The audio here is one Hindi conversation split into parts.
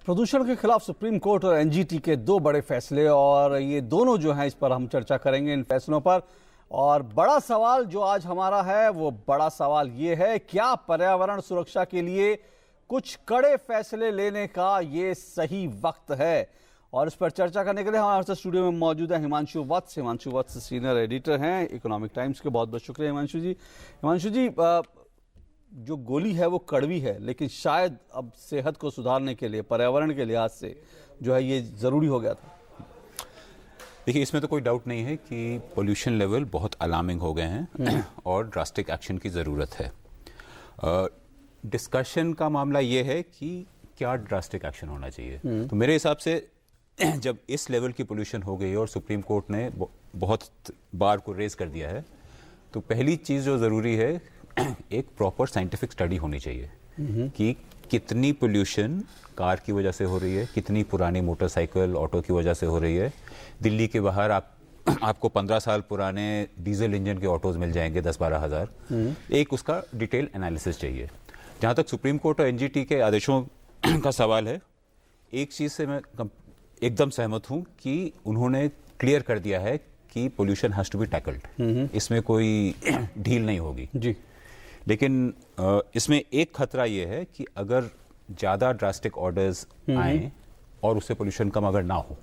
प्रदूषण के खिलाफ सुप्रीम कोर्ट और एनजीटी के दो बड़े फैसले, और ये दोनों जो हैं इस पर हम चर्चा करेंगे, इन फैसलों पर। और बड़ा सवाल जो आज हमारा है वो बड़ा सवाल ये है, क्या पर्यावरण सुरक्षा के लिए कुछ कड़े फैसले लेने का ये सही वक्त है? और इस पर चर्चा करने के लिए हमारे साथ स्टूडियो में मौजूद है हिमांशु वत्स सीनियर एडिटर हैं इकोनॉमिक टाइम्स के। बहुत बहुत शुक्रिया हिमांशु जी। जो गोली है वो कड़वी है, लेकिन शायद अब सेहत को सुधारने के लिए, पर्यावरण के लिहाज से जो है ये ज़रूरी हो गया था। देखिए, इसमें तो कोई डाउट नहीं है कि पोल्यूशन लेवल बहुत अलार्मिंग हो गए हैं और ड्रास्टिक एक्शन की ज़रूरत है। डिस्कशन का मामला ये है कि क्या ड्रास्टिक एक्शन होना चाहिए। तो मेरे हिसाब से जब इस लेवल की पोल्यूशन हो गई और सुप्रीम कोर्ट ने बहुत बार को रेज कर दिया है, तो पहली चीज़ जो ज़रूरी है, एक प्रॉपर साइंटिफिक स्टडी होनी चाहिए कि कितनी पोल्यूशन कार की वजह से हो रही है, कितनी पुरानी मोटरसाइकिल ऑटो की वजह से हो रही है। दिल्ली के बाहर आपको 15 साल पुराने डीजल इंजन के ऑटोज मिल जाएंगे 10-12 हज़ार। एक उसका डिटेल एनालिसिस चाहिए। जहाँ तक सुप्रीम कोर्ट और एनजीटी के आदेशों का सवाल है, एक चीज़ से मैं एकदम सहमत हूँ कि उन्होंने क्लियर कर दिया है कि pollution has to be tackled. इसमें कोई ढील नहीं होगी जी। लेकिन इसमें एक खतरा ये है कि अगर ज़्यादा ड्रास्टिक ऑर्डर्स आए और उससे पोल्यूशन कम अगर ना हो,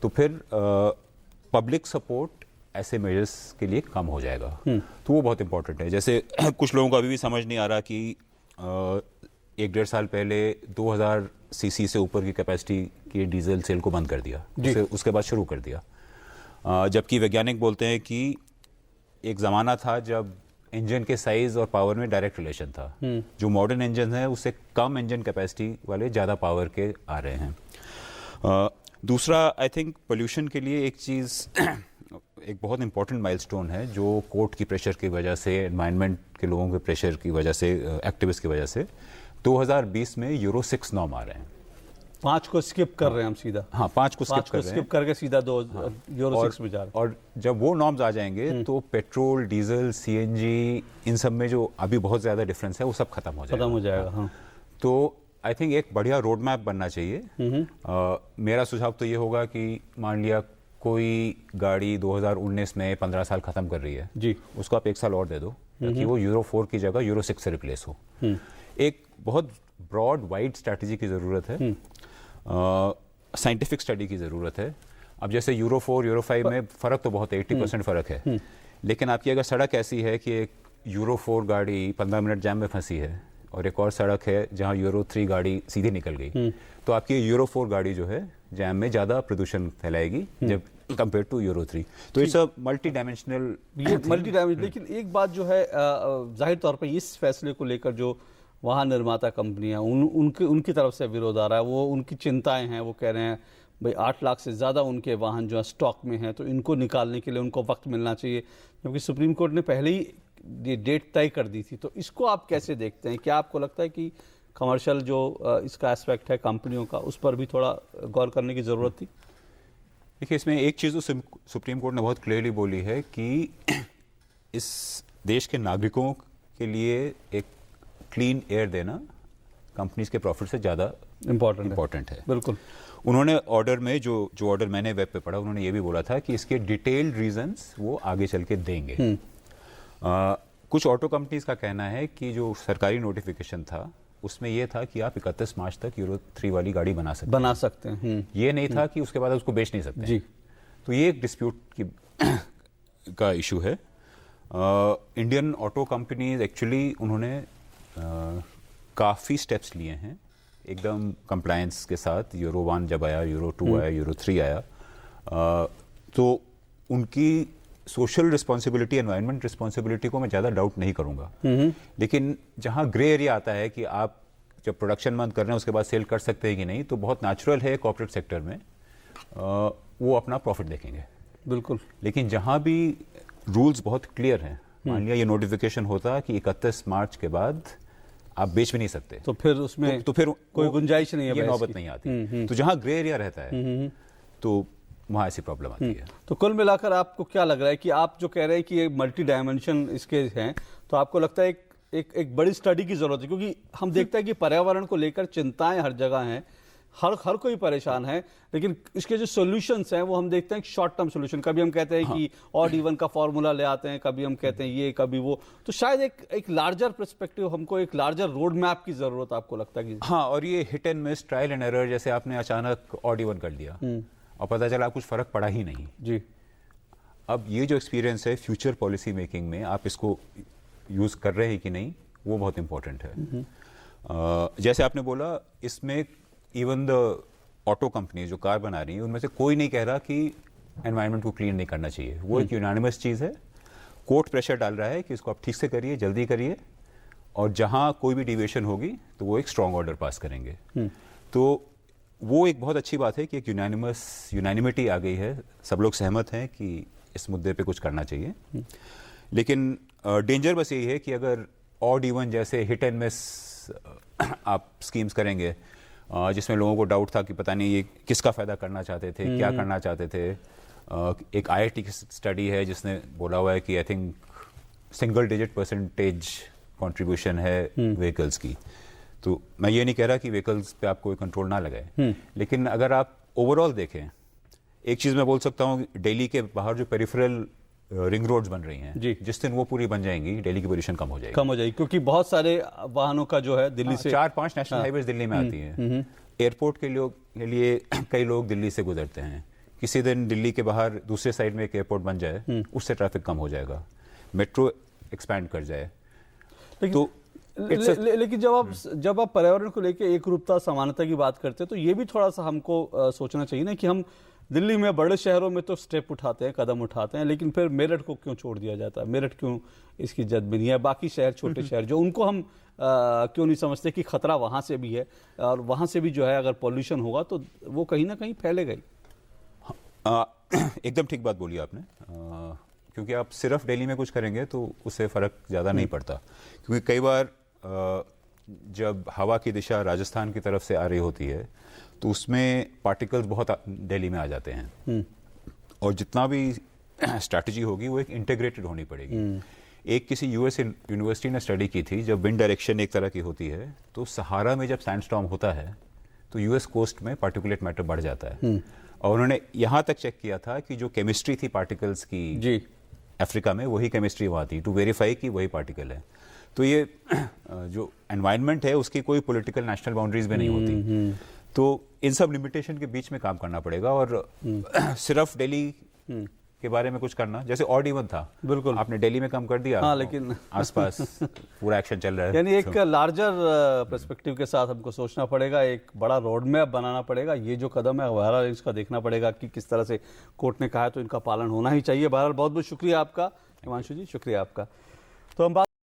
तो फिर पब्लिक सपोर्ट ऐसे मेजर्स के लिए कम हो जाएगा। तो वो बहुत इंपॉर्टेंट है। जैसे कुछ लोगों को अभी भी समझ नहीं आ रहा कि 1-1.5 साल पहले 2000 सीसी से ऊपर की कैपेसिटी की डीजल सेल को बंद कर दिया, उसके बाद शुरू कर दिया। जबकि वैज्ञानिक बोलते हैं कि एक ज़माना था जब इंजन के साइज और पावर में डायरेक्ट रिलेशन था। जो मॉडर्न इंजन है उससे कम इंजन कैपेसिटी वाले ज़्यादा पावर के आ रहे हैं। दूसरा, आई थिंक पोल्यूशन के लिए एक चीज़ एक बहुत इंपॉर्टेंट माइलस्टोन है, जो कोर्ट की प्रेशर की वजह से, एनवायरनमेंट के लोगों के प्रेशर की वजह से, एक्टिविस्ट की वजह से 2020 में यूरो 6 नॉर्म आ रहे हैं। 5 को स्किप कर रहे हैं हम सीधा। हाँ, 5 को स्किप करके सीधा यूरो 6 में जा रहे हैं। और जब वो नॉर्म्स आ जाएंगे तो पेट्रोल, डीजल, सीएनजी, इन सब में जो अभी बहुत ज़्यादा डिफरेंस है वो सब खत्म हो जाएगा। हाँ। तो आई थिंक एक बढ़िया रोड मैप बनना चाहिए। मेरा सुझाव तो ये होगा कि मान लिया कोई गाड़ी 2019 में 15 साल खत्म कर रही है जी, उसको आप 1 साल और दे दो ताकि वो यूरो 4 की जगह यूरो 6 से रिप्लेस हो। एक बहुत ब्रॉड वाइड स्ट्रैटेजी की ज़रूरत है, साइंटिफिक स्टडी की ज़रूरत है। अब जैसे यूरो 4, यूरो 5 में फ़र्क तो बहुत है, 80% फ़र्क है। लेकिन आपकी अगर सड़क ऐसी है कि एक यूरो 4 गाड़ी 15 मिनट जैम में फंसी है और एक और सड़क है जहां यूरो 3 गाड़ी सीधी निकल गई, तो आपकी यूरो 4 गाड़ी जो है जैम में ज़्यादा प्रदूषण फैलाएगी जब कंपेयर टू यूरो 3। तो इट्स अ मल्टी डायमेंशनल। लेकिन एक बात जो है, जाहिर तौर पर इस फैसले को लेकर जो वाहन निर्माता कंपनियां उनकी तरफ से विरोध आ रहा है, वो उनकी चिंताएं हैं। वो कह रहे हैं भाई 8 लाख से ज़्यादा उनके वाहन जो है स्टॉक में हैं, तो इनको निकालने के लिए उनको वक्त मिलना चाहिए, जबकि सुप्रीम कोर्ट ने पहले ही ये डेट तय कर दी थी। तो इसको आप कैसे देखते हैं? क्या आपको लगता है कि कमर्शियल जो इसका एस्पेक्ट है कंपनियों का, उस पर भी थोड़ा गौर करने की ज़रूरत थी? देखिए, इसमें एक चीज़ तो सुप्रीम कोर्ट ने बहुत क्लियरली बोली है कि इस देश के नागरिकों के लिए एक क्लीन एयर देना कंपनीज के प्रॉफिट से ज़्यादा इम्पॉर्टेंट है। बिल्कुल। उन्होंने ऑर्डर में जो ऑर्डर मैंने वेब पे पढ़ा, उन्होंने ये भी बोला था कि इसके डिटेल्ड रीजंस वो आगे चल के देंगे। कुछ ऑटो कंपनीज का कहना है कि जो सरकारी नोटिफिकेशन था उसमें यह था कि आप 31 मार्च तक यूरो 3 वाली गाड़ी बना सकते हैं। ये नहीं था कि उसके बाद उसको बेच नहीं सकते। जी। तो ये एक डिस्प्यूट का इशू है। इंडियन ऑटो कंपनीज एक्चुअली उन्होंने काफ़ी स्टेप्स लिए हैं एकदम कंप्लायंस के साथ। यूरो 1 जब आया, यूरो 2 आया, यूरो 3 आया, तो उनकी सोशल रिस्पॉन्सिबिलिटी, एनवायरनमेंट रिस्पॉन्सिबिलिटी को मैं ज़्यादा डाउट नहीं करूँगा। लेकिन जहाँ ग्रे एरिया आता है कि आप जब प्रोडक्शन बंद कर रहे हैं उसके बाद सेल कर सकते हैं कि नहीं, तो बहुत नेचुरल है कॉर्पोरेट सेक्टर में वो अपना प्रॉफिट देखेंगे। बिल्कुल। लेकिन जहाँ भी रूल्स बहुत क्लियर हैं, मान लिया ये नोटिफिकेशन होता कि 31 मार्च के बाद आप बेच भी नहीं सकते, तो फिर उसमें तो फिर कोई गुंजाइश नहीं है, ये नौबत नहीं आती। तो जहाँ ग्रे एरिया रहता है तो वहाँ ऐसी प्रॉब्लम आती है। तो कुल मिलाकर आपको क्या लग रहा है कि आप जो कह रहे हैं कि ये मल्टी डायमेंशन इसके हैं, तो आपको लगता है एक बड़ी स्टडी की जरूरत है, क्योंकि हम देखते हैं कि पर्यावरण को लेकर चिंताएं हर जगह हैं, हर कोई परेशान है, लेकिन इसके जो सॉल्यूशंस हैं वो हम देखते हैं शॉर्ट टर्म सॉल्यूशन। कभी हम कहते हैं कि ऑड इवन का फॉर्मूला ले आते हैं, कभी हम कहते हैं ये, कभी वो। तो शायद एक लार्जर पर्सपेक्टिव, हमको एक लार्जर रोड मैप की जरूरत आपको लगता है कि? हाँ, और ये hit and miss, trial and error, जैसे आपने अचानक ऑड इवन कर दिया और पता चला कुछ फर्क पड़ा ही नहीं जी। अब ये जो एक्सपीरियंस है फ्यूचर पॉलिसी मेकिंग में, आप इसको यूज कर रहे हैं कि नहीं, वो बहुत इंपॉर्टेंट है। जैसे आपने बोला, इसमें इवन द ऑटो कंपनी जो कार बना रही है, उनमें से कोई नहीं कह रहा कि एनवायरनमेंट को क्लीन नहीं करना चाहिए। वो एक यूनानिमस चीज़ है। कोर्ट प्रेशर डाल रहा है कि इसको आप ठीक से करिए, जल्दी करिए, और जहां कोई भी डिविएशन होगी तो वो एक स्ट्रॉन्ग ऑर्डर पास करेंगे। तो वो एक बहुत अच्छी बात है कि एक यूनानिमिटी आ गई है, सब लोग सहमत हैं कि इस मुद्दे पे कुछ करना चाहिए। लेकिन डेंजर बस यही है कि अगर ऑड इवन जैसे हिट एंड मिस आप स्कीम्स करेंगे, जिसमें लोगों को डाउट था कि पता नहीं ये किसका फ़ायदा करना चाहते थे, क्या करना चाहते थे। एक IIT की स्टडी है जिसने बोला हुआ है कि I think single digit % contribution है व्हीकल्स की। तो मैं ये नहीं कह रहा कि व्हीकल्स पे आप कोई कंट्रोल ना लगाए, लेकिन अगर आप ओवरऑल देखें, एक चीज़ मैं बोल सकता हूँ, दिल्ली के बाहर जो पेरिफेरल रिंग रोड्स बन रही हैं जी, जिस दिन वो पूरी बन जाएंगी, दिल्ली की पोल्यूशन कम हो जाएगी, क्योंकि बहुत सारे वाहनों का जो है दिल्ली से 4-5 नेशनल हाईवेज दिल्ली में आती हैं। एयरपोर्ट के लिए कई लोग दिल्ली से गुजरते हैं। किसी दिन दिल्ली के बाहर दूसरे साइड में एक एयरपोर्ट बन जाए, उससे ट्रैफिक कम हो जाएगा, मेट्रो एक्सपैंड कर जाए। लेकिन जब आप पर्यावरण को लेकर एक रूपता समानता की बात करते हैं, तो ये भी थोड़ा सा हमको सोचना चाहिए ना कि हम दिल्ली में बड़े शहरों में तो स्टेप उठाते हैं, कदम उठाते हैं, लेकिन फिर मेरठ को क्यों छोड़ दिया जाता है? मेरठ क्यों इसकी जद भी नहीं है? बाकी शहर, छोटे शहर जो, उनको हम क्यों नहीं समझते कि खतरा वहां से भी है, और वहां से भी जो है अगर पॉल्यूशन होगा तो वो कहीं ना कहीं फैलेगा ही। एकदम ठीक बात बोली आपने, क्योंकि आप सिर्फ दिल्ली में कुछ करेंगे तो उससे फर्क ज़्यादा नहीं पड़ता। क्योंकि कई बार जब हवा की दिशा राजस्थान की तरफ से आ रही होती है तो उसमें पार्टिकल्स बहुत दिल्ली में आ जाते हैं, और जितना भी स्ट्रैटेजी होगी वो एक इंटीग्रेटेड होनी पड़ेगी। एक किसी यूएस यूनिवर्सिटी ने स्टडी की थी, जब विंड डायरेक्शन एक तरह की होती है तो सहारा में जब सैंडस्टॉर्म होता है तो यूएस कोस्ट में पार्टिकुलेट मैटर बढ़ जाता है। और उन्होंने यहाँ तक चेक किया था कि जो केमिस्ट्री थी पार्टिकल्स की जी अफ्रीका में, वही केमिस्ट्री वहाँ थी, टू वेरीफाई कि वही पार्टिकल है। तो ये जो एनवायरनमेंट है उसकी कोई पॉलिटिकल नेशनल बाउंड्रीज भी नहीं होती। तो इन सब लिमिटेशन के बीच में काम करना पड़ेगा, और सिर्फ दिल्ली के बारे में कुछ करना, जैसे ऑड इवन था, बिल्कुल आपने दिल्ली में कम कर दिया, हाँ, लेकिन आसपास पूरा एक्शन चल रहा है। यानी एक लार्जर पर्सपेक्टिव के साथ हमको सोचना पड़ेगा, एक बड़ा रोड मैप बनाना पड़ेगा। ये जो कदम है बहरहाल इसका देखना पड़ेगा कि किस तरह से कोर्ट ने कहा है तो इनका पालन होना ही चाहिए। बहरहाल बहुत बहुत शुक्रिया आपका हिमांशु जी, शुक्रिया आपका। तो हम